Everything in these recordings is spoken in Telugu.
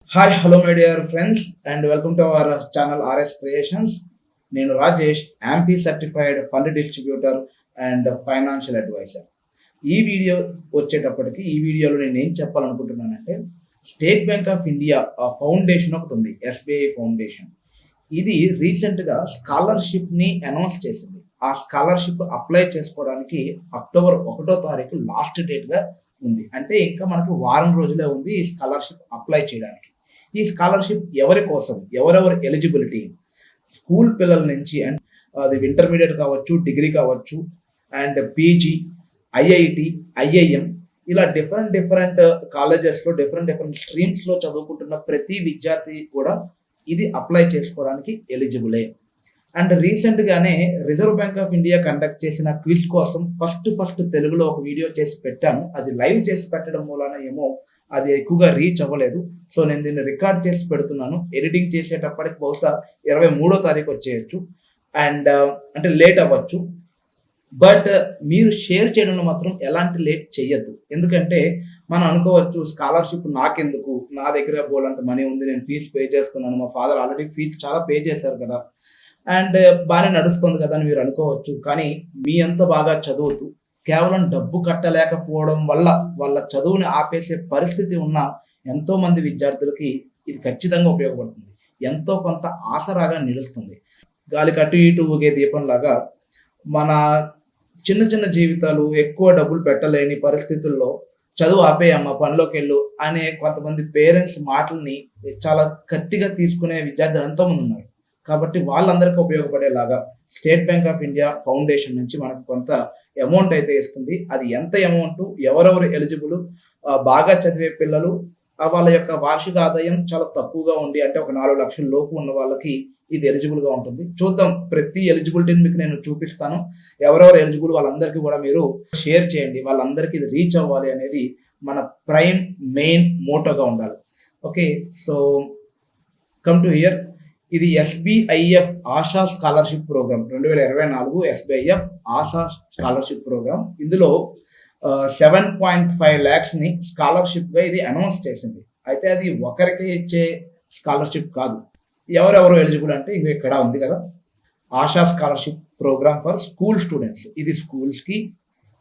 Hi hello my dear friends and welcome to our channel RS creations. నేను Rajesh, AMFI certified fund distributor and financial advisor. ఈ వీడియో వచ్చేటప్పటికి ఈ వీడియోలో నేను ఏం చెప్పాలనుకుంటున్నానంటే, State Bank of India Foundation ఒకటి ఉంది, ఎస్బీఐ ఫౌండేషన్. ఇది రీసెంట్గా స్కాలర్షిప్ని అనౌన్స్ చేసింది. ఆ స్కాలర్షిప్ అప్లై చేసుకోవడానికి అక్టోబర్ 1వ తారీఖు లాస్ట్ డేట్గా ఉంది. అంటే ఇంకా మనకు వారం రోజులే ఉంది ఈ స్కాలర్షిప్ అప్లై చేయడానికి. ఈ స్కాలర్షిప్ ఎవరి కోసం, ఎవరెవరు ఎలిజిబిలిటీ, స్కూల్ పిల్లల నుంచి అండ్ అది ఇంటర్మీడియట్ కావచ్చు, డిగ్రీ కావచ్చు, అండ్ పీజీ, ఐఐటి, ఐఐఎం, ఇలా డిఫరెంట్ కాలేజెస్లో డిఫరెంట్ స్ట్రీమ్స్లో చదువుకుంటున్న ప్రతి విద్యార్థి కూడా ఇది అప్లై చేసుకోవడానికి ఎలిజిబులే. అండ్ రీసెంట్గానే reserve bank of India conduct చేసిన క్విజ్ కోసం ఫస్ట్ తెలుగులో ఒక వీడియో చేసి పెట్టాను. అది లైవ్ చేసి పెట్టడం మూలన ఏమో అది ఎక్కువగా రీచ్ అవ్వలేదు. సో నేను దీన్ని రికార్డ్ చేసి పెడుతున్నాను. ఎడిటింగ్ చేసేటప్పటికి బహుశా 23వ తారీఖు వచ్చేయచ్చు అండ్ అంటే లేట్ అవ్వచ్చు. బట్ మీరు షేర్ చేయడంలో మాత్రం ఎలాంటి లేట్ చేయొద్దు. ఎందుకంటే మనం అనుకోవచ్చు, స్కాలర్షిప్ నాకెందుకు, నా దగ్గర బోలంత మనీ ఉంది, నేను ఫీజు పే చేస్తున్నాను, మా ఫాదర్ ఆల్రెడీ ఫీజు చాలా పే చేశారు కదా అండ్ బాగానే నడుస్తుంది కదా అని మీరు అనుకోవచ్చు. కానీ మీ అంత బాగా చదువుతూ కేవలం డబ్బు కట్టలేకపోవడం వల్ల వాళ్ళ చదువుని ఆపేసే పరిస్థితి ఉన్న ఎంతో మంది విద్యార్థులకి ఇది ఖచ్చితంగా ఉపయోగపడుతుంది. ఎంతో కొంత ఆసరాగా నిలుస్తుంది. గాలి కట్టు ఇటు ఊగే దీపంలాగా మన చిన్న జీవితాలు ఎక్కువ డబ్బులు పెట్టలేని పరిస్థితుల్లో చదువు ఆపేయమ్మ, పనిలోకి వెళ్ళు అనే కొంతమంది పేరెంట్స్ మాటల్ని చాలా గట్టిగా తీసుకునే విద్యార్థులు ఎంతో మంది ఉన్నారు. కాబట్టి వాళ్ళందరికీ ఉపయోగపడేలాగా State Bank of India Foundation నుంచి మనకు కొంత అమౌంట్ అయితే ఇస్తుంది. అది ఎంత అమౌంట్, ఎవరెవరు ఎలిజిబుల్, బాగా చదివే పిల్లలు, వాళ్ళ యొక్క వార్షిక ఆదాయం చాలా తక్కువగా ఉండి అంటే ఒక 4 లక్షల లోపు ఉన్న వాళ్ళకి ఇది ఎలిజిబుల్గా ఉంటుంది. చూద్దాం, ప్రతి ఎలిజిబిలిటీని మీకు నేను చూపిస్తాను. ఎవరెవరు ఎలిజిబుల్ వాళ్ళందరికీ కూడా మీరు షేర్ చేయండి. వాళ్ళందరికీ ఇది రీచ్ అవ్వాలి అనేది మన ప్రైమ్ మెయిన్ మోటోగా ఉండాలి. Okay, so come to here. ఇది SBIF Asha scholarship programme 2024 SBIF Asha scholarship programme. ఇందులో 7.5 lakhs ని స్కాలర్షిప్ గా ఇది అనౌన్స్ చేసింది. అయితే అది ఒకరికి ఇచ్చే స్కాలర్షిప్ కాదు. ఎవరెవరు ఎలిజిబుల్ అంటే ఇది ఇక్కడ ఉంది కదా, Asha scholarship program for school students. ఇది స్కూల్స్ కి,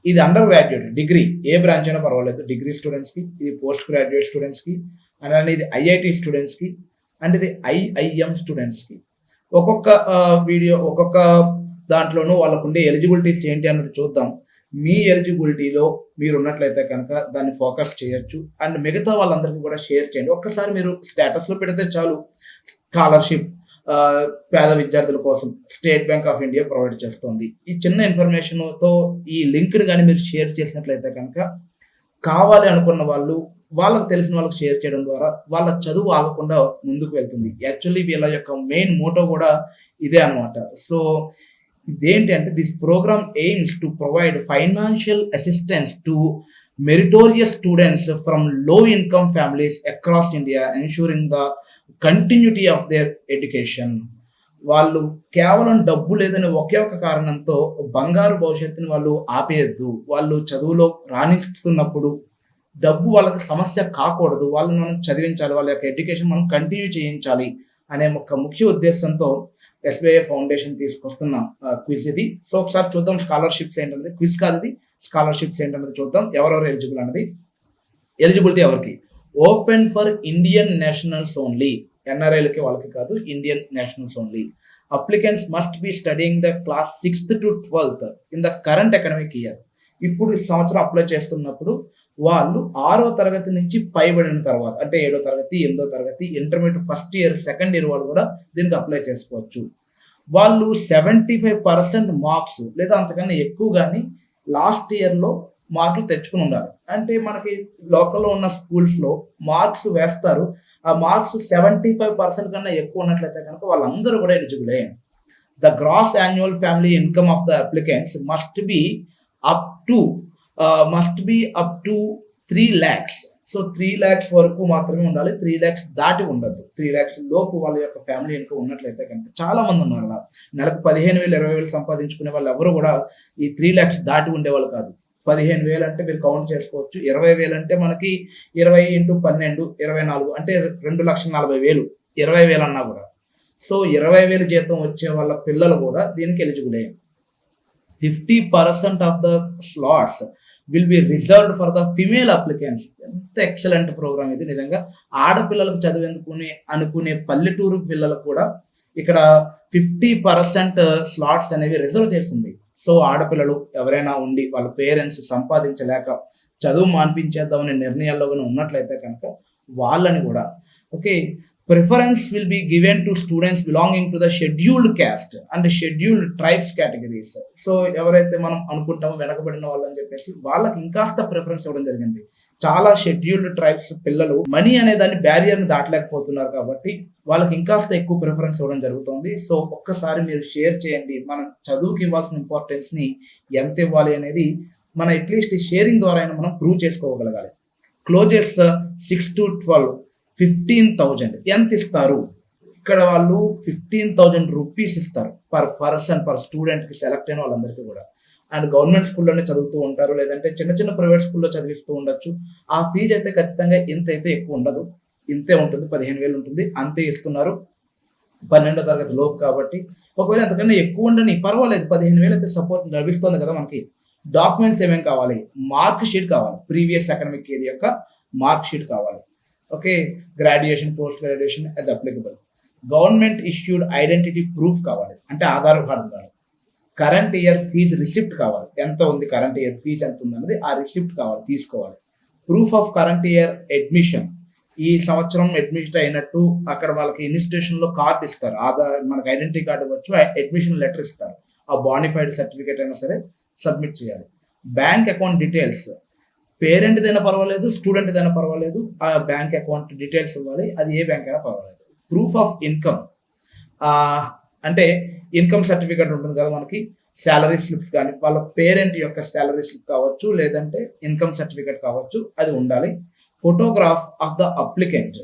ఇది అండర్ గ్రాడ్యుయేట్ డిగ్రీ ఏ బ్రాంచ్ అయినా పర్వాలేదు, డిగ్రీ స్టూడెంట్స్ కి, ఇది పోస్ట్ గ్రాడ్యుయేట్ స్టూడెంట్స్ కి, అలానే ఇది ఐఐటి స్టూడెంట్స్ కి అండ్ ఇది ఐఐఎం స్టూడెంట్స్కి. ఒక్కొక్క వీడియో ఒక్కొక్క దాంట్లోనూ వాళ్ళకు ఉండే ఎలిజిబిలిటీస్ ఏంటి అన్నది చూద్దాం. మీ ఎలిజిబిలిటీలో మీరు ఉన్నట్లయితే కనుక దాన్ని ఫోకస్ చేయొచ్చు అండ్ మిగతా వాళ్ళందరికీ కూడా షేర్ చేయండి. ఒక్కసారి మీరు స్టేటస్లో పెడితే చాలు, స్కాలర్షిప్ పేద విద్యార్థుల కోసం state Bank of India provide చేస్తుంది. ఈ చిన్న ఇన్ఫర్మేషన్తో ఈ లింక్ని కానీ మీరు షేర్ చేసినట్లయితే కనుక కావాలి అనుకున్న వాళ్ళు, వాళ్ళకు తెలిసిన వాళ్ళకి షేర్ చేయడం ద్వారా వాళ్ళ చదువు ఆగకుండా ముందుకు వెళ్తుంది. యాక్చువల్లీ వీళ్ళ యొక్క మెయిన్ మోటో కూడా ఇదే అనమాట. సో ఇదేంటి అంటే, this programme aims to provide financial assistance to meritorious students from low income families across India, ensuring the continuity of their education. వాళ్ళు కేవలం డబ్బు లేదని ఒకే ఒక కారణంతో బంగారు భవిష్యత్తుని వాళ్ళు ఆపేయద్దు. వాళ్ళు చదువులో రాణిస్తున్నప్పుడు డబ్బు వాళ్ళకి సమస్య కాకూడదు, వాళ్ళని మనం చదివించాలి, వాళ్ళ యొక్క ఎడ్యుకేషన్ మనం కంటిన్యూ చేయించాలి అనే ఒక ముఖ్య ఉద్దేశంతో ఎస్బీఐ ఫౌండేషన్ తీసుకొస్తున్న క్విజ్ ఇది. సో ఒకసారి చూద్దాం స్కాలర్షిప్స్ ఏంటన్నది. క్విజ్ కాదు ఇది, స్కాలర్షిప్స్ ఏంటన్నది చూద్దాం. ఎవరెవరు ఎలిజిబుల్ అన్నది. ఎలిజిబిలిటీ ఎవరికి? Open for Indian nationals only. ఎన్ఆర్ఐలకి వాళ్ళకి కాదు, Indian nationals only. Applicants must be studying the class 6th to 12th in the current academic year. ఇప్పుడు ఈ సంవత్సరం అప్లై చేస్తున్నప్పుడు వాళ్ళు 6వ తరగతి నుంచి పైబడిన తర్వాత అంటే 7వ తరగతి, 8వ తరగతి, intermediate first year, second year వాళ్ళు కూడా దీనికి అప్లై చేసుకోవచ్చు. వాళ్ళు 75% మార్క్స్ లేదా అంతకన్నా ఎక్కువ కానీ లాస్ట్ ఇయర్లో మార్కులు తెచ్చుకుని ఉండాలి. అంటే మనకి లోకల్లో ఉన్న స్కూల్స్లో మార్క్స్ వేస్తారు, ఆ మార్క్స్ 75% కన్నా ఎక్కువ ఉన్నట్లయితే కనుక వాళ్ళందరూ కూడా ఎలిజిబులే. The gross annual family income of the applicants must be up to 3 lakhs. So 3 lakhs వరకు మాత్రమే ఉండాలి, 3 lakhs దాటి ఉండద్దు. 3 lakhs లోపు వాళ్ళ యొక్క ఫ్యామిలీ ఇన్కమ్ ఉన్నట్లయితే కనుక చాలా మంది ఉన్నారు అలా. నెలకు 15,000 20,000 సంపాదించుకునే వాళ్ళు ఎవరు కూడా ఈ 3 lakhs దాటి ఉండేవాళ్ళు కాదు. 15,000 అంటే మీరు కౌంట్ చేసుకోవచ్చు. 20,000 అంటే మనకి 20 × 12 24 అంటే 2,40,000 20,000 అన్నా కూడా. సో 20,000 జీతం వచ్చే వాళ్ళ పిల్లలు కూడా దీనికి eligible. 50% of the slots will be reserved for the female applicants. ఎంత ఎక్సలెంట్ ప్రోగ్రామ్ ఇది నిజంగా. ఆడపిల్లలకు అనుకునే పల్లెటూరు పిల్లలకు కూడా ఇక్కడ 50% స్లాట్స్ అనేవి రిజర్వ్ చేసింది. సో ఆడపిల్లలు ఎవరైనా ఉండి వాళ్ళ పేరెంట్స్ సంపాదించలేక చదువు మాన్పించేద్దామనే నిర్ణయాల్లో ఉన్నట్లయితే కనుక వాళ్ళని కూడా preference will be given to students belonging to the scheduled caste and scheduled tribes categories. So ఎవరైతే మనం అనుకుంటామో వెనకబడిన వాళ్ళని చెప్పేసి వాళ్ళకి ఇంకాస్త ప్రిఫరెన్స్ ఇవ్వడం జరిగింది. చాలా షెడ్యూల్డ్ ట్రైబ్స్ పిల్లలు మనీ అనే దాన్ని బ్యారియర్ని దాటలేకపోతున్నారు కాబట్టి వాళ్ళకి ఇంకాస్త ఎక్కువ ప్రిఫరెన్స్ ఇవ్వడం జరుగుతుంది. సో ఒక్కసారి మీరు షేర్ చేయండి. మనం చదువుకి ఇవ్వాల్సిన ఇంపార్టెన్స్ ని ఎంత ఇవ్వాలి అనేది మన అట్లీస్ట్ షేరింగ్ ద్వారా అయినా మనం ప్రూవ్ చేసుకోగలగాలి. క్లోజెస్ 6 to 12 15,000 ఎంత ఇస్తారు? ఇక్కడ వాళ్ళు 15,000 రూపీస్ ఇస్తారు పర్ స్టూడెంట్కి సెలెక్ట్ అయిన వాళ్ళందరికీ కూడా. అండ్ గవర్నమెంట్ స్కూల్లోనే చదువుతూ ఉంటారు, లేదంటే చిన్న ప్రైవేట్ స్కూల్లో చదివిస్తూ ఉండొచ్చు. ఆ ఫీజు అయితే ఖచ్చితంగా ఇంత అయితే ఎక్కువ ఉండదు, ఇంతే ఉంటుంది, 15,000 ఉంటుంది, అంతే ఇస్తున్నారు 12వ తరగతి లోపు కాబట్టి. ఒకవేళ అంతకన్నా ఎక్కువ ఉండని పర్వాలేదు, 15,000 అయితే సపోర్ట్ లభిస్తుంది కదా మనకి. డాక్యుమెంట్స్ ఏమేమి కావాలి? మార్క్ షీట్ కావాలి, ప్రీవియస్ అకాడమిక్ ఇయర్ యొక్క మార్క్ షీట్ కావాలి. Graduation, post graduation as applicable. Government issued identity proof కావాలి, అంటే ఆధార్ కార్డు కావాలి. కరెంట్ ఇయర్ ఫీజు రిసిప్ట్ కావాలి, ఎంత ఉంది కరెంట్ ఇయర్ ఫీజు ఎంత ఉంది అన్నది ఆ రిసిప్ట్ కావాలి, తీసుకోవాలి. Proof of current year admission, ఈ సంవత్సరం అడ్మిషన్ అయినట్టు అక్కడ వాళ్ళకి ఇన్స్టిట్యూషన్లో కార్డు ఇస్తారు, మనకి ఐడెంటిటీ కార్డు ఇవ్వచ్చు, అడ్మిషన్ లెటర్ ఇస్తారు, ఆ బానిఫైడ్ సర్టిఫికేట్ అయినా సరే సబ్మిట్ చేయాలి. బ్యాంక్ అకౌంట్ డీటెయిల్స్, పేరెంట్ అయినా పర్వాలేదు, స్టూడెంట్ అయినా పర్వాలేదు, ఆ బ్యాంక్ అకౌంట్ డీటెయిల్స్ ఇవ్వాలి, అది ఏ బ్యాంక్ అయినా పర్వాలేదు. ప్రూఫ్ ఆఫ్ ఇన్కమ్, అంటే ఇన్కమ్ సర్టిఫికేట్ ఉంటుంది కదా మనకి, శాలరీ స్లిప్స్ కానీ వాళ్ళ పేరెంట్ యొక్క శాలరీ స్లిప్ కావచ్చు, లేదంటే ఇన్కమ్ సర్టిఫికేట్ కావచ్చు, అది ఉండాలి. ఫోటోగ్రాఫ్ ఆఫ్ ద అప్లికెంట్,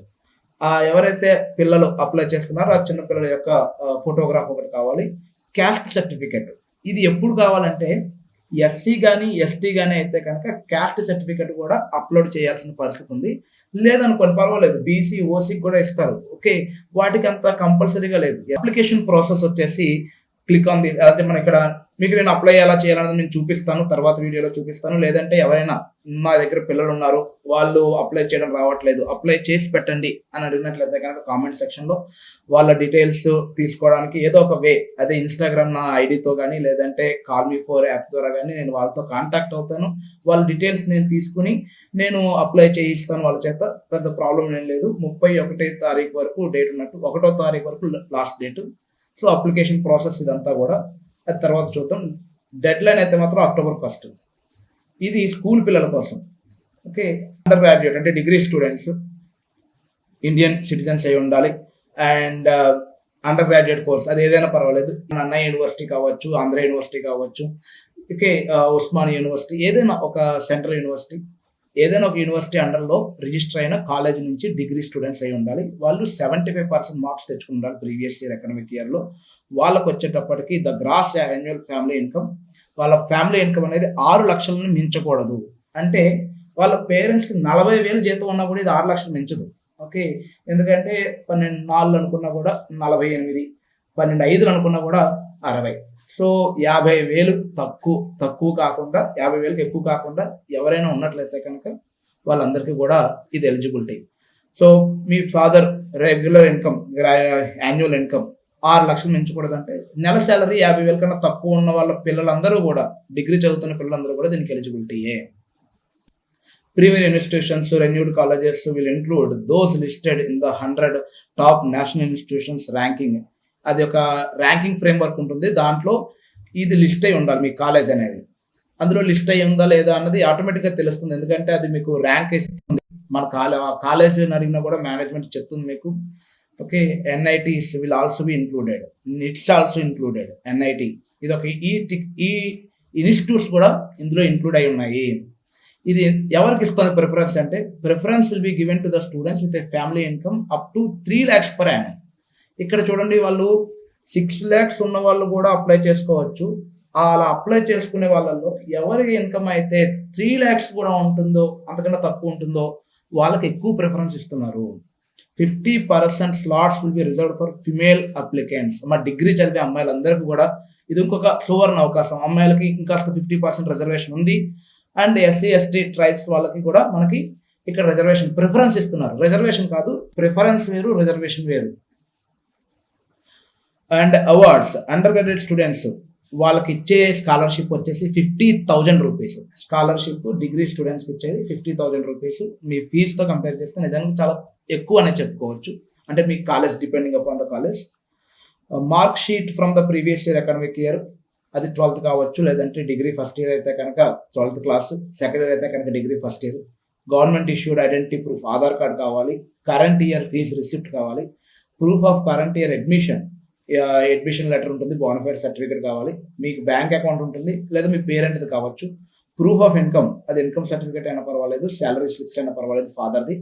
ఎవరైతే పిల్లలు అప్లై చేస్తున్నారో ఆ చిన్న పిల్లల యొక్క ఫోటోగ్రాఫ్ ఒకటి కావాలి. క్యాస్ట్ సర్టిఫికేట్, ఇది ఎప్పుడు కావాలంటే ఎస్సీ కానీ ఎస్టీ కానీ అయితే కనుక క్యాస్ట్ సర్టిఫికేట్ కూడా అప్లోడ్ చేయాల్సిన పరిస్థితి ఉంది. లేదనుకోండి పర్వాలేదు, బీసీ ఓసీకి కూడా ఇస్తారు. వాటికి అంత కంపల్సరీగా లేదు. అప్లికేషన్ ప్రాసెస్ వచ్చేసి క్లిక్ ఆన్ ది, అంటే మనం ఇక్కడ మీకు నేను అప్లై ఎలా చేయాలనేది నేను చూపిస్తాను, తర్వాత వీడియోలో చూపిస్తాను. లేదంటే ఎవరైనా మా దగ్గర పిల్లలు ఉన్నారు, వాళ్ళు అప్లై చేయడం రావట్లేదు, అప్లై చేసి పెట్టండి అని అడిగినట్లయితే కనుక కామెంట్ సెక్షన్లో వాళ్ళ డీటెయిల్స్ తీసుకోవడానికి ఏదో ఒక వే, అదే ఇన్స్టాగ్రామ్ నా ఐడితో కానీ లేదంటే కాల్ మీ ఫోర్ యాప్ ద్వారా కానీ నేను వాళ్ళతో కాంటాక్ట్ అవుతాను. వాళ్ళ డీటెయిల్స్ నేను తీసుకుని నేను అప్లై చేయిస్తాను వాళ్ళ చేత, పెద్ద ప్రాబ్లం ఏం లేదు. 31వ తారీఖు వరకు డేట్ ఉన్నట్టు, 1వ తారీఖు వరకు last date. So application process ఇదంతా కూడా అది తర్వాత చూద్దాం. డెడ్ లైన్ అయితే మాత్రం October 1. ఇది స్కూల్ పిల్లల కోసం. అండర్ గ్రాడ్యుయేట్ అంటే డిగ్రీ స్టూడెంట్స్ ఇండియన్ సిటిజన్స్ అయి ఉండాలి. అండ్ అండర్ గ్రాడ్యుయేట్ కోర్స్ అది ఏదైనా పర్వాలేదు, అన్నా యూనివర్సిటీ కావచ్చు, ఆంధ్ర యూనివర్సిటీ కావచ్చు, ఉస్మానియా యూనివర్సిటీ, ఏదైనా ఒక సెంట్రల్ యూనివర్సిటీ, ఏదైనా ఒక యూనివర్సిటీ అండర్లో రిజిస్టర్ అయిన కాలేజ్ నుంచి డిగ్రీ స్టూడెంట్స్ అయి ఉండాలి. వాళ్ళు 75% మార్క్స్ తెచ్చుకుని ఉండాలి ప్రీవియస్ ఇయర్ అకాడమిక్ ఇయర్లో. వాళ్ళకు వచ్చేటప్పటికి the gross annual family income, వాళ్ళ ఫ్యామిలీ ఇన్కమ్ అనేది 6 లక్షలను మించకూడదు. అంటే వాళ్ళ పేరెంట్స్కి 40,000 జీతం ఉన్నా కూడా ఇది 6 లక్షలు మించదు. ఎందుకంటే 12,400 అనుకున్నా కూడా 48, 12,500 అనుకున్నా కూడా 60. సో 50,000 తక్కువ కాకుండా, 50,000కి ఎక్కువ కాకుండా ఎవరైనా ఉన్నట్లయితే కనుక వాళ్ళందరికీ కూడా ఇది ఎలిజిబిలిటీ. సో మీ father regular income, annual income 6 లక్షలు మించకూడదంటే నెల శాలరీ 50,000 కన్నా తక్కువ ఉన్న వాళ్ళ పిల్లలందరూ కూడా, డిగ్రీ చదువుతున్న పిల్లలందరూ కూడా దీనికి ఎలిజిబిలిటీయే. Premier institutions, renewed colleges will include those listed in the 100 top national institutions ranking. అది ఒక ర్యాంకింగ్ ఫ్రేమ్వర్క్ ఉంటుంది, దాంట్లో ఇది లిస్ట్ అయి ఉండాలి మీ కాలేజ్ అనేది. అందులో లిస్ట్ అయి ఉందా లేదా అన్నది ఆటోమేటిక్గా తెలుస్తుంది, ఎందుకంటే అది మీకు ర్యాంక్ ఇస్తుంది. మన కాలేజ్ అడిగినా కూడా మేనేజ్మెంట్ చెప్తుంది మీకు. NITs will also be included, nits also included. NIT ఇది ఒక ఈ ఇన్స్టిట్యూట్స్ కూడా ఇందులో ఇంక్లూడ్ అయి ఉన్నాయి. ఇది ఎవరికి ఇస్తుంది ప్రిఫరెన్స్ అంటే, preference will be given to the students with a family income up to 3 lakhs per annum. ఇక్కడ చూడండి, వాళ్ళు 6 lakhs ఉన్న వాళ్ళు కూడా అప్లై చేసుకోవచ్చు, అలా అప్లై చేసుకునే వాళ్ళల్లో ఎవరి ఇన్కమ్ అయితే 3 lakhs కూడా ఉంటుందో, అంతకన్నా తక్కువ ఉంటుందో వాళ్ళకి ఎక్కువ ప్రిఫరెన్స్ ఇస్తున్నారు. 50% slots will be reserved for female applicants. మా డిగ్రీ చదివే అమ్మాయిలందరికీ కూడా ఇది ఇంకొక సువర్ణ అవకాశం. అమ్మాయిలకి ఇంకాస్త 50% రిజర్వేషన్ ఉంది. అండ్ ఎస్సీ ఎస్టీ ట్రైబ్స్ వాళ్ళకి కూడా మనకి ఇక్కడ రిజర్వేషన్ ప్రిఫరెన్స్ ఇస్తున్నారు. రిజర్వేషన్ కాదు, ప్రిఫరెన్స్ వేరు, రిజర్వేషన్ వేరు. And awards, under graduate students వాళ్ళకి ఇచ్చే స్కాలర్షిప్ వచ్చేసి 50,000 రూపీస్. స్కాలర్షిప్ డిగ్రీ స్టూడెంట్స్కి ఇచ్చేది 50,000 రూపీస్. మీ ఫీజుతో కంపేర్ చేస్తే నిజానికి చాలా ఎక్కువ అనే చెప్పుకోవచ్చు. అంటే మీ college depending upon the college. Mark sheet from the previous year academic year, అది 12th కావచ్చు, లేదంటే డిగ్రీ ఫస్ట్ ఇయర్ అయితే కనుక 12th క్లాస్, సెకండ్ ఇయర్ అయితే కనుక degree first year. Government issued identity proof, Aadhaar card కావాలి. కరెంట్ ఇయర్ ఫీజ్ రిసిప్ట్ కావాలి. Proof of current year admission letter ఉంటుంది. బోనఫైడ్ సర్టిఫికేట్ కావాలి. మీకు బ్యాంక్ అకౌంట్ ఉంటుంది, లేదా మీ పేరెంట్ది కావచ్చు. ప్రూఫ్ ఆఫ్ ఇన్కమ్, అది ఇన్కమ్ సర్టిఫికేట్ అయినా పర్వాలేదు, శాలరీ స్లిప్స్ అయినా పర్వాలేదు, ఫాదర్ది.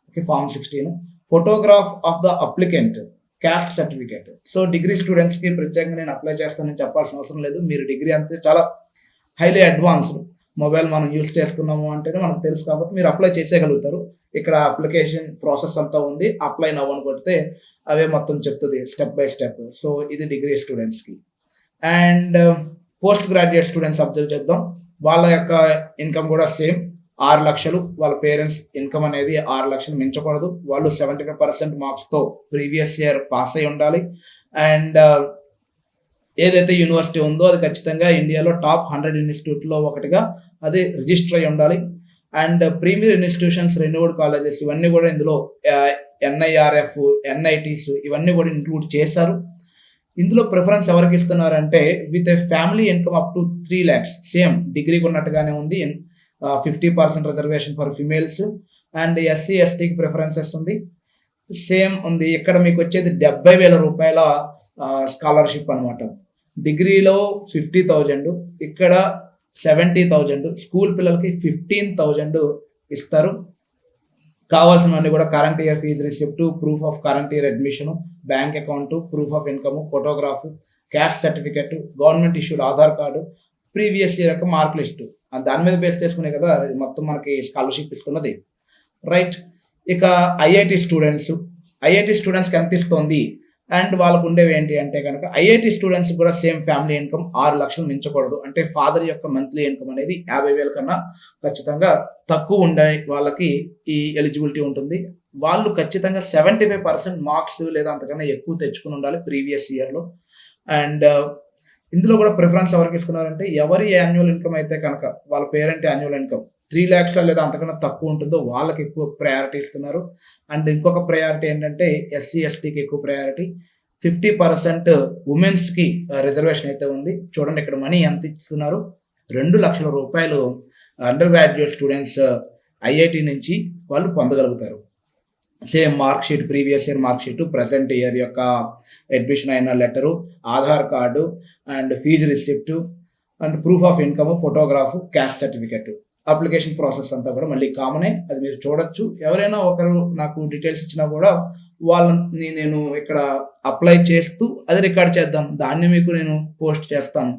Okay, form 16. Photograph of the applicant, caste certificate. So degree స్టూడెంట్స్కి ప్రత్యేకంగా నేను అప్లై చేస్తానని చెప్పాల్సిన అవసరం లేదు. మీరు డిగ్రీ అంతే చాలా హైలీ అడ్వాన్స్డ్. మొబైల్ మనం యూస్ చేస్తున్నాము అంటేనే మనకు తెలుసు కాబట్టి మీరు అప్లై చేసేయగలుగుతారు. ఇక్కడ అప్లికేషన్ ప్రాసెస్ అంతా ఉంది. అప్లై నవ్వు అని కొడితే అవే మొత్తం చెప్తుంది స్టెప్ బై స్టెప్. సో ఇది డిగ్రీ స్టూడెంట్స్కి. And post graduate students observe చేద్దాం. వాళ్ళ యొక్క ఇన్కమ్ కూడా సేమ్ 6 లక్షలు. వాళ్ళ పేరెంట్స్ ఇన్కమ్ అనేది 6 లక్షలు మించకూడదు. వాళ్ళు 75% మార్క్స్తో ప్రీవియస్ ఇయర్ పాస్ అయి ఉండాలి. అండ్ ఏదైతే యూనివర్సిటీ ఉందో అది ఖచ్చితంగా ఇండియాలో టాప్ 100 ఇన్స్టిట్యూట్లో ఒకటిగా అది రిజిస్టర్ అయి ఉండాలి. And premier institutions, renewed colleges, ఇవన్నీ కూడా ఇందులో NIRF, NITs ఇవన్నీ కూడా ఇంక్లూడ్ చేశారు. ఇందులో ప్రిఫరెన్స్ ఎవరికి ఇస్తున్నారంటే with a family income up to 3 lakhs, same డిగ్రీకి ఉన్నట్టుగానే ఉంది. 50% reservation for females. And SC STకి ప్రిఫరెన్సెస్ ఉంది, సేమ్ ఉంది. ఇక్కడ మీకు వచ్చేది 70,000 రూపాయల స్కాలర్షిప్ అనమాట. డిగ్రీలో 50,000, ఇక్కడ 70,000. స్కూల్ పిల్లలకి 15,000 ఇస్తారు. కావాల్సినవన్నీ కూడా current year fee receipt, proof of current year admission, bank account, proof of income, photograph, caste certificate, government issued Aadhaar card, previous year యొక్క మార్క్ లిస్టు. దాని మీద బేస్ చేసుకునే కదా మొత్తం మనకి స్కాలర్షిప్ ఇస్తున్నది, రైట్. ఇక ఐఐటి స్టూడెంట్స్కి ఎంత ఇస్తుంది అండ్ వాళ్ళకు ఉండేవి ఏంటి అంటే కనుక ఐఐటి స్టూడెంట్స్ కూడా సేమ్ ఫ్యామిలీ ఇన్కమ్ 6 లక్షలు మించకూడదు. అంటే ఫాదర్ యొక్క మంత్లీ ఇన్కమ్ అనేది 50,000 కన్నా ఖచ్చితంగా తక్కువ ఉండే వాళ్ళకి ఈ ఎలిజిబిలిటీ ఉంటుంది. వాళ్ళు ఖచ్చితంగా 75% మార్క్స్ లేదా అంతకన్నా ఎక్కువ తెచ్చుకుని ఉండాలి ప్రీవియస్ ఇయర్లో. అండ్ ఇందులో కూడా ప్రిఫరెన్స్ ఎవరికి ఇస్తున్నారంటే ఎవరి యాన్యువల్ ఇన్కమ్ అయితే కనుక వాళ్ళ పేరెంట్ యాన్యువల్ ఇన్కమ్ 3 lakhs లేదా అంతకన్నా తక్కువ ఉంటుందో వాళ్ళకి ఎక్కువ ప్రయారిటీ ఇస్తున్నారు. అండ్ ఇంకొక ప్రయారిటీ ఏంటంటే SC STకి ఎక్కువ ప్రయారిటీ. 50% ఉమెన్స్కి రిజర్వేషన్ అయితే ఉంది. చూడండి ఇక్కడ మనీ ఎంత ఇస్తున్నారు, 2 లక్షల రూపాయలు అండర్ గ్రాడ్యుయేట్ స్టూడెంట్స్ ఐఐటి నుంచి వాళ్ళు పొందగలుగుతారు. Same mark sheet, previous year mark sheet, present year యొక్క అడ్మిషన్ అయిన letter, Aadhaar card and fee receipt and proof of income, photograph, caste certificate. Application process అంతా కూడా మళ్ళీ కామనే, అది మీరు చూడొచ్చు. ఎవరైనా ఒకరు నాకు డీటెయిల్స్ ఇచ్చినా కూడా వాళ్ళని నేను ఇక్కడ అప్లై చేస్తూ అది రికార్డ్ చేద్దాం, దాన్ని మీకు నేను పోస్ట్ చేస్తాను.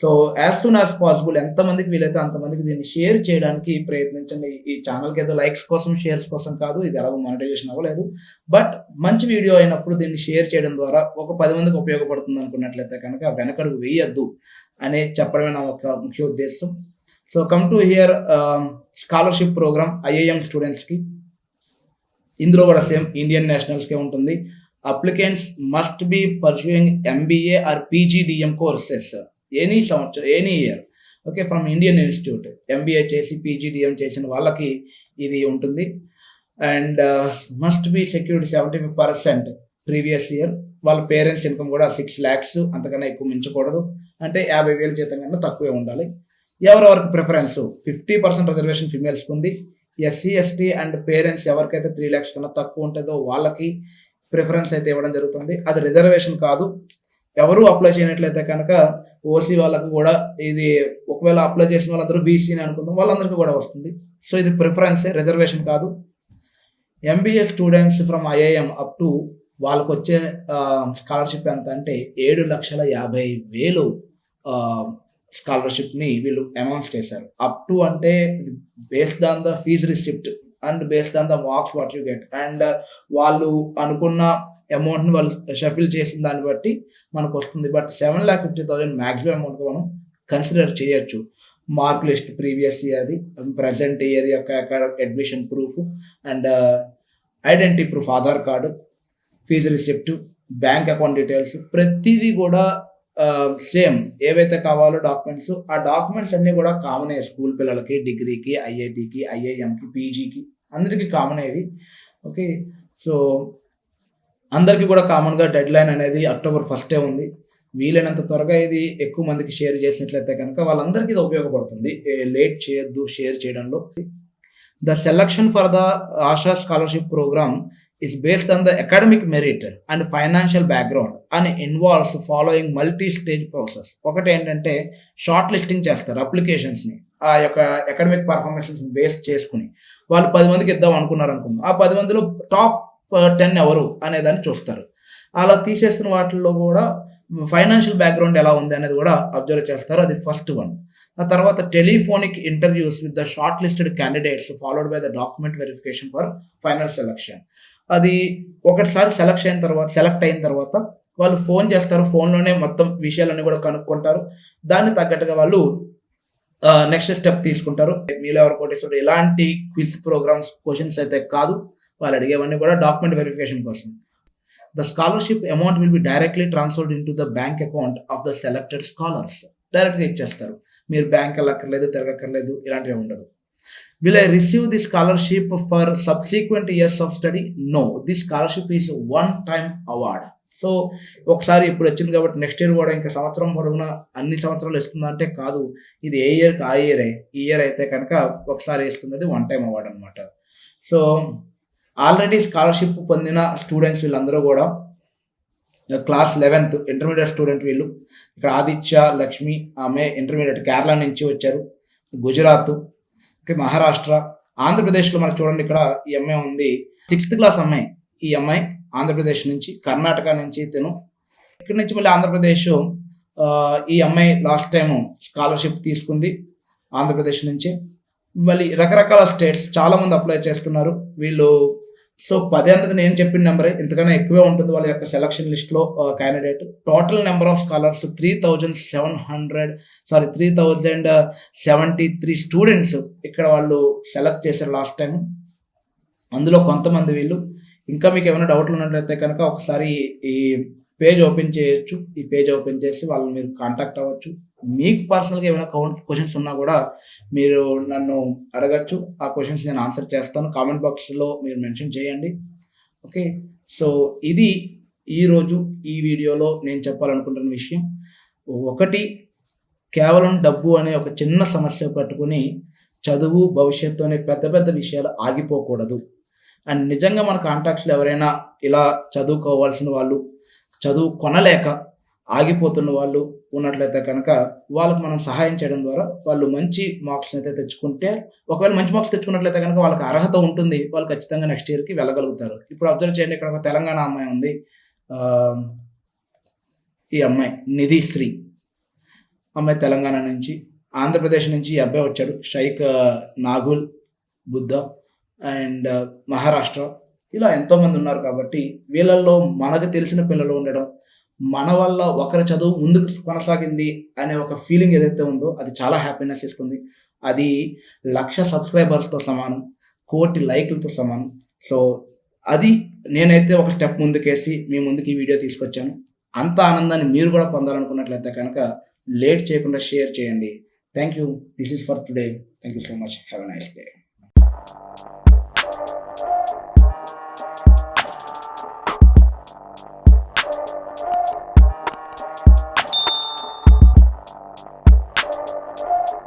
So as soon as possible ఎంతమందికి వీలైతే అంతమందికి దీన్ని షేర్ చేయడానికి ప్రయత్నించండి. ఈ ఛానల్కి ఏదో లైక్స్ కోసం, షేర్స్ కోసం కాదు, ఇది ఎలాగో మానిటైజేషన్ అవ్వలేదు. బట్ మంచి వీడియో అయినప్పుడు దీన్ని షేర్ చేయడం ద్వారా ఒక 10 మందికి ఉపయోగపడుతుంది అనుకున్నట్లయితే కనుక వెనకడుగు వేయద్దు అనే చెప్పడమే నా ఒక ముఖ్య ఉద్దేశం. So come to here scholarship programme IIM స్టూడెంట్స్కి. ఇందులో కూడా సేమ్ ఇండియన్ నేషనల్స్కే ఉంటుంది. Applicants must be pursuing MBA or PGDM courses any సంవత్సరం, any year, okay, from Indian institute. MBA చేసి PGDM చేసిన వాళ్ళకి ఇది ఉంటుంది. And must be secured 75% previous year. వాళ్ళ పేరెంట్స్ ఇన్కమ్ కూడా 6 lakhs, అంతకన్నా ఎక్కువ మించకూడదు. అంటే 50,000 జీతం కన్నా తక్కువే ఉండాలి. ఎవరెవరికి ప్రిఫరెన్స్ 50% రిజర్వేషన్ ఫిమేల్స్కి ఉంది. SC ST అండ్ పేరెంట్స్ ఎవరికైతే 3 lakhs కన్నా తక్కువ ఉంటుందో వాళ్ళకి ప్రిఫరెన్స్ అయితే ఇవ్వడం జరుగుతుంది. అది రిజర్వేషన్ కాదు. ఎవరు అప్లై చేయనట్లయితే కనుక OC వాళ్ళకు కూడా ఇది, ఒకవేళ అప్లై చేసిన వాళ్ళందరూ BC అని అనుకుందాం, వాళ్ళందరికీ కూడా వస్తుంది. సో ఇది ప్రిఫరెన్సే, రిజర్వేషన్ కాదు. MBA students from IIM up to వాళ్ళకు వచ్చే స్కాలర్షిప్ ఎంత అంటే 7,50,000 స్కాలర్షిప్ని వీళ్ళు అనౌన్స్ చేశారు. అప్ టు అంటే based on the fees receipt and based on the marks what you get and వాళ్ళు అనుకున్న అమౌంట్ని వాళ్ళు షఫిల్ చేసిన దాన్ని బట్టి మనకు వస్తుంది. బట్ 7,50,000 మ్యాక్సిమం అమౌంట్గా మనం కన్సిడర్ చేయొచ్చు. మార్క్ లిస్ట్ ప్రీవియస్ ఇయర్ది, ప్రజెంట్ ఇయర్ యొక్క admission proof and identity proof, Aadhaar card, fee receipt, bank account details, ప్రతిదీ కూడా సేమ్ ఏవైతే కావాలో డాక్యుమెంట్స్, ఆ డాక్యుమెంట్స్ అన్నీ కూడా కామనే. స్కూల్ పిల్లలకి, డిగ్రీకి, ఐఐటికి, ఐఐఎంకి, పీజీకి అందరికీ కామన్ అయ్యి. ఓకే, సో అందరికీ కూడా కామన్గా డెడ్ లైన్ అనేది October 1 ఉంది. వీలైనంత త్వరగా ఇది ఎక్కువ మందికి షేర్ చేసినట్లయితే కనుక వాళ్ళందరికీ ఇది ఉపయోగపడుతుంది. లేట్ చేయొద్దు షేర్ చేయడంలో. The selection for the Asha scholarship program is based on the academic merit and financial background and involves following multi-stage process. ఒకటి ఏంటంటే షార్ట్ లిస్టింగ్ చేస్తారు అప్లికేషన్స్ని, ఆ యొక్క అకాడమిక్ పర్ఫార్మెన్సెస్ బేస్ చేసుకుని. వాళ్ళు 10 మందికి ఇద్దాం అనుకున్నారు అనుకుందాం, ఆ 10 మందిలో టాప్ 10 ఎవరు అనేదాన్ని చూస్తారు. అలా తీసేస్తున్న వాటిల్లో కూడా ఫైనాన్షియల్ బ్యాక్గ్రౌండ్ ఎలా ఉంది అనేది కూడా అబ్జర్వ్ చేస్తారు. అది ఫస్ట్ వన్. ఆ తర్వాత telephonic interviews with the short listed candidates followed by the document verification for final selection. అది ఒకటిసారి సెలెక్ట్ అయిన తర్వాత వాళ్ళు ఫోన్ చేస్తారు. ఫోన్లోనే మొత్తం విషయాలన్నీ కూడా కనుక్కుంటారు. దాన్ని తగ్గట్టుగా వాళ్ళు నెక్స్ట్ స్టెప్ తీసుకుంటారు. మీలో ఎవరు కోటేశ్వరుడు ఎలాంటి క్విజ్ ప్రోగ్రామ్స్ క్వశ్చన్స్ అయితే కాదు, వాళ్ళు అడిగేవన్నీ కూడా డాక్యుమెంట్ వెరిఫికేషన్ కోసం. The scholarship amount will be directly transferred in to the bank account of the selected scholars. డైరెక్ట్గా ఇచ్చేస్తారు. మీరు బ్యాంక్ వెళ్ళక్కర్లేదు, తిరగక్కర్లేదు, ఇలాంటివి ఉండదు. Will I receive the scholarship for subsequent years of study? No, this scholarship is one-time award. So ఒకసారి ఇప్పుడు వచ్చింది కాబట్టి నెక్స్ట్ ఇయర్ కూడా ఇంకా సంవత్సరం పొడవునా అన్ని సంవత్సరాలు ఇస్తుందా అంటే కాదు. ఇది ఏ ఇయర్కి ఆ ఇయరే. ఈ ఇయర్ అయితే కనుక ఒకసారి ఇస్తుంది, అది వన్ టైం అవార్డ్ అనమాట. సో ఆల్రెడీ స్కాలర్షిప్ పొందిన స్టూడెంట్స్ వీళ్ళందరూ కూడా క్లాస్ 11th ఇంటర్మీడియట్ స్టూడెంట్ వీళ్ళు. ఇక్కడ ఆదిత్య లక్ష్మి, ఆమె ఇంటర్మీడియట్ కేరళ నుంచి వచ్చారు. గుజరాత్, మహారాష్ట్ర, ఆంధ్రప్రదేశ్లో మనకు చూడండి ఇక్కడ ఈ అమ్మాయి ఉంది, 6th క్లాస్ అమ్మాయి. ఈ అమ్మాయి ఆంధ్రప్రదేశ్ నుంచి, కర్ణాటక నుంచి తిను. ఇక్కడి నుంచి మళ్ళీ ఆంధ్రప్రదేశ్. ఈ అమ్మాయి లాస్ట్ టైం స్కాలర్షిప్ తీసుకుంది ఆంధ్రప్రదేశ్ నుంచి. మళ్ళీ రకరకాల స్టేట్స్ చాలామంది అప్లై చేస్తున్నారు వీళ్ళు. సో 10 అన్నది నేను చెప్పిన నెంబరే, ఇంతకన్నా ఎక్కువే ఉంటుంది వాళ్ళ యొక్క సెలక్షన్ లిస్ట్లో candidate. Total number of scholars 3,073 students ఇక్కడ వాళ్ళు సెలెక్ట్ చేశారు లాస్ట్ టైం. అందులో కొంతమంది వీళ్ళు. ఇంకా మీకు ఏమైనా డౌట్లు ఉన్నట్లయితే కనుక ఒకసారి ఈ పేజ్ ఓపెన్ చేయొచ్చు. ఈ పేజ్ ఓపెన్ చేసి వాళ్ళని మీరు కాంటాక్ట్ అవ్వచ్చు. మీకు పర్సనల్గా ఏమైనా క్వశ్చన్స్ ఉన్నా కూడా మీరు నన్ను అడగచ్చు. ఆ క్వశ్చన్స్ నేను ఆన్సర్ చేస్తాను. కామెంట్ బాక్స్లో మీరు మెన్షన్ చేయండి. ఓకే, సో ఇది ఈరోజు ఈ వీడియోలో నేను చెప్పాలనుకుంటున్న విషయం. ఒకటి, కేవలం డబ్బు అనే ఒక చిన్న సమస్య పట్టుకుని చదువు, భవిష్యత్తు అనే పెద్ద పెద్ద విషయాలు ఆగిపోకూడదు. అండ్ నిజంగా మన కాంటాక్ట్స్లో ఎవరైనా ఇలా చదువుకోవాల్సిన వాళ్ళు, చదువు కొనలేక ఆగిపోతున్న వాళ్ళు ఉన్నట్లయితే కనుక వాళ్ళకి మనం సహాయం చేయడం ద్వారా వాళ్ళు మంచి మార్క్స్ అయితే తెచ్చుకుంటే, ఒకవేళ మంచి మార్క్స్ తెచ్చుకున్నట్లయితే కనుక వాళ్ళకి అర్హత ఉంటుంది, వాళ్ళు ఖచ్చితంగా నెక్స్ట్ ఇయర్కి వెళ్ళగలుగుతారు. ఇప్పుడు అబ్జర్వ్ చేయండి, ఇక్కడ ఒక తెలంగాణ అమ్మాయి ఉంది. ఈ అమ్మాయి నిధిశ్రీ అమ్మాయి తెలంగాణ నుంచి. ఆంధ్రప్రదేశ్ నుంచి ఈ అబ్బాయి వచ్చాడు, షైక్ నాగుల్ బుద్ధ. అండ్ మహారాష్ట్ర, ఇలా ఎంతోమంది ఉన్నారు. కాబట్టి వీళ్ళల్లో మనకు తెలిసిన పిల్లలు ఉండడం, మన వల్ల ఒకరి చదువు ముందుకు కొనసాగింది అనే ఒక ఫీలింగ్ ఏదైతే ఉందో అది చాలా హ్యాపీనెస్ ఇస్తుంది. అది 1,00,000 సబ్స్క్రైబర్స్తో సమానం, 1,00,00,000 లైక్లతో సమానం. సో అది నేనైతే ఒక స్టెప్ ముందుకేసి మీ ముందుకు ఈ వీడియో తీసుకొచ్చాను. అంత ఆనందాన్ని మీరు కూడా పొందాలనుకున్నట్లయితే కనుక లేట్ చేయకుండా షేర్ చేయండి. Thank you. This is for today. Thank you so much. Have a nice day.